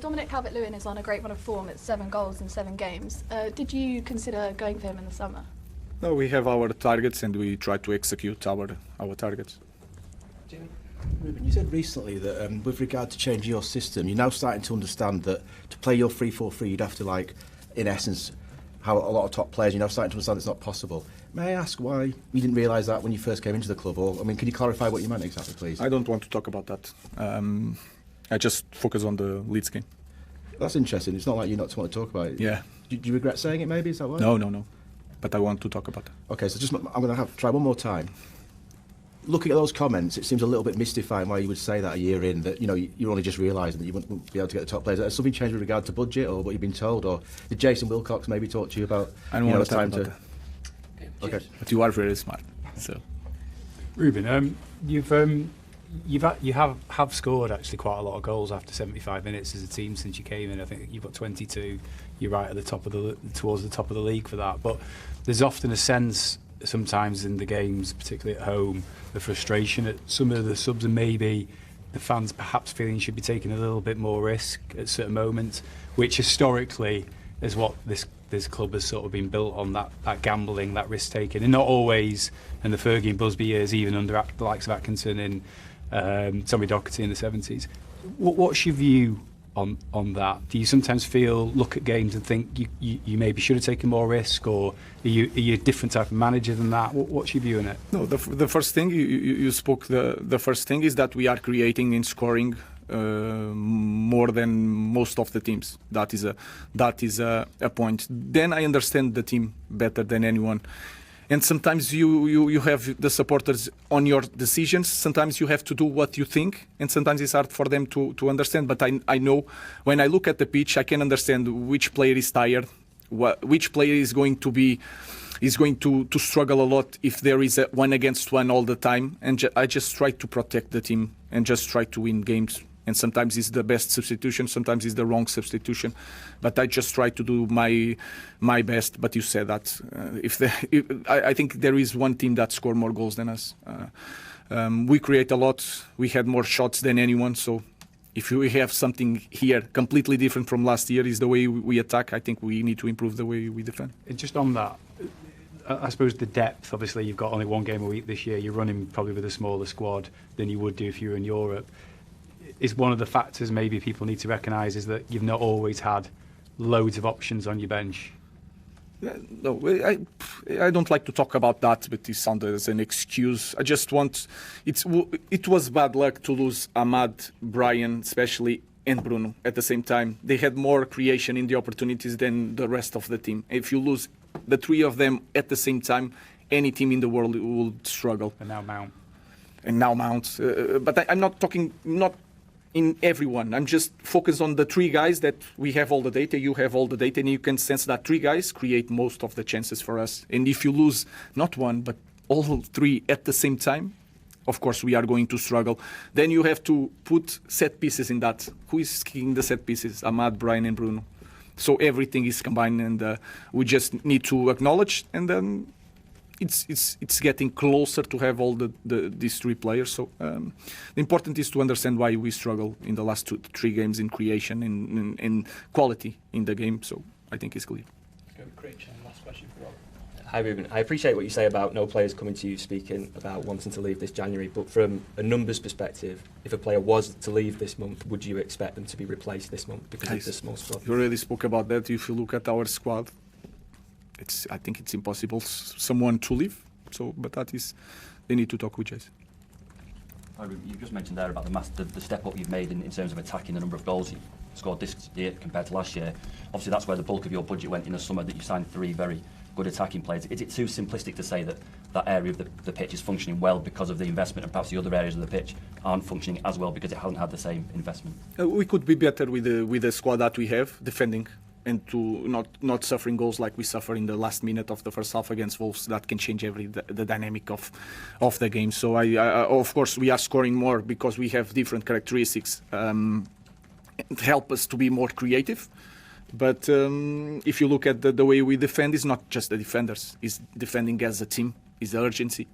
Dominic Calvert-Lewin is on a great run of form at 7 goals in 7 games. Did you consider going for him in the summer? No, we have our targets and we try to execute our targets. Ruben, you said recently that with regard to changing your system, you're now starting to understand that to play your 3-4-3, you'd have to, like, in essence, have a lot of top players. You're now starting to understand it's not possible. May I ask why you didn't realise that when you first came into the club? Or, I mean, can you clarify what you meant exactly, please? I don't want to talk about that. I just focus on the Leeds game. That's interesting. It's not like you not want to talk about it. Yeah. Do you regret saying it, maybe? Is that why? No. But I want to talk about that. OK, so I'm going to try one more time. Looking at those comments, it seems a little bit mystifying why you would say that a year in, that, you know, you're only just realising that you wouldn't be able to get the top players. Has something changed with regard to budget or what you've been told? Or did Jason Wilcox maybe talk to you about, I don't want to talk about that. Okay. But you are very smart. So, Ruben, you have scored actually quite a lot of goals after 75 minutes as a team since you came in. I think you've got 22. You're right at the top of towards the top of the league for that. But there's often a sense sometimes in the games, particularly at home, the frustration at some of the subs, and maybe the fans perhaps feeling should be taking a little bit more risk at certain moments, which historically is what this club has sort of been built on, that gambling, that risk taking, and not always in the Fergie and Busby years, even under the likes of Atkinson and Tommy Docherty in the 70s. What's your view on that? Do you sometimes look at games and think you maybe should have taken more risk, or are you a different type of manager than that? What's your view on it? No, the first thing you spoke. The first thing is that we are creating and scoring more than most of the teams. That is a point. Then I understand the team better than anyone. And sometimes you have the supporters on your decisions. Sometimes you have to do what you think, and sometimes it's hard for them to understand. But I know when I look at the pitch, I can understand which player is tired, which player is going to struggle a lot if there is a 1-against-1 all the time. And I just try to protect the team and just try to win games. And sometimes it's the best substitution, sometimes it's the wrong substitution. But I just try to do my best. But you said that I think there is one team that scored more goals than us. We create a lot. We had more shots than anyone. So if we have something here completely different from last year, is the way we attack. I think we need to improve the way we defend. And just on that, I suppose the depth. Obviously, you've got only one game a week this year. You're running probably with a smaller squad than you would do if you were in Europe. Is one of the factors maybe people need to recognise is that you've not always had loads of options on your bench? No, I don't like to talk about that, but it sounded as an excuse. I just want... It was bad luck to lose Ahmad, Brian, especially, and Bruno at the same time. They had more creation in the opportunities than the rest of the team. If you lose the 3 of them at the same time, any team in the world will struggle. And now Mount. But I'm not talking... in everyone. I'm just focused on the 3 guys that we have all the data, you have all the data, and you can sense that 3 guys create most of the chances for us. And if you lose not one, but all 3 at the same time, of course we are going to struggle. Then you have to put set pieces in that. Who is kicking the set pieces? Ahmad, Brian and Bruno. So everything is combined, and we just need to acknowledge, and then it's getting closer to have all these 3 players. So the important is to understand why we struggle in the last 2-3 games in creation, in quality in the game. So I think it's clear. Let's go with Critch, and last question for Rob. Hi Ruben, I appreciate what you say about no players coming to you speaking about wanting to leave this January, but from a numbers perspective, if a player was to leave this month, would you expect them to be replaced this month because it's a small squad? You already spoke about that. If you look at our squad, I think it's impossible someone to leave. So, but they need to talk with Jason. You've just mentioned there about the step up you've made in terms of attacking the number of goals you've scored this year compared to last year. Obviously, that's where the bulk of your budget went in the summer, that you signed 3 very good attacking players. Is it too simplistic to say that that area of the pitch is functioning well because of the investment, and perhaps the other areas of the pitch aren't functioning as well because it hasn't had the same investment? We could be better with the squad that we have, defending, and to not suffering goals like we suffer in the last minute of the first half against Wolves. That can change the dynamic of the game. So I of course we are scoring more because we have different characteristics help us to be more creative. But if you look at the way we defend, it's not just the defenders, it's defending as a team, it's the urgency.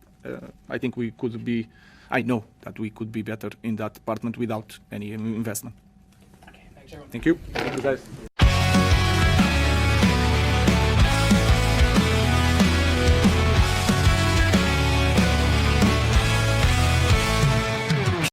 I think I know that we could be better in that department without any investment. Okay, Thank you. Thank you, guys.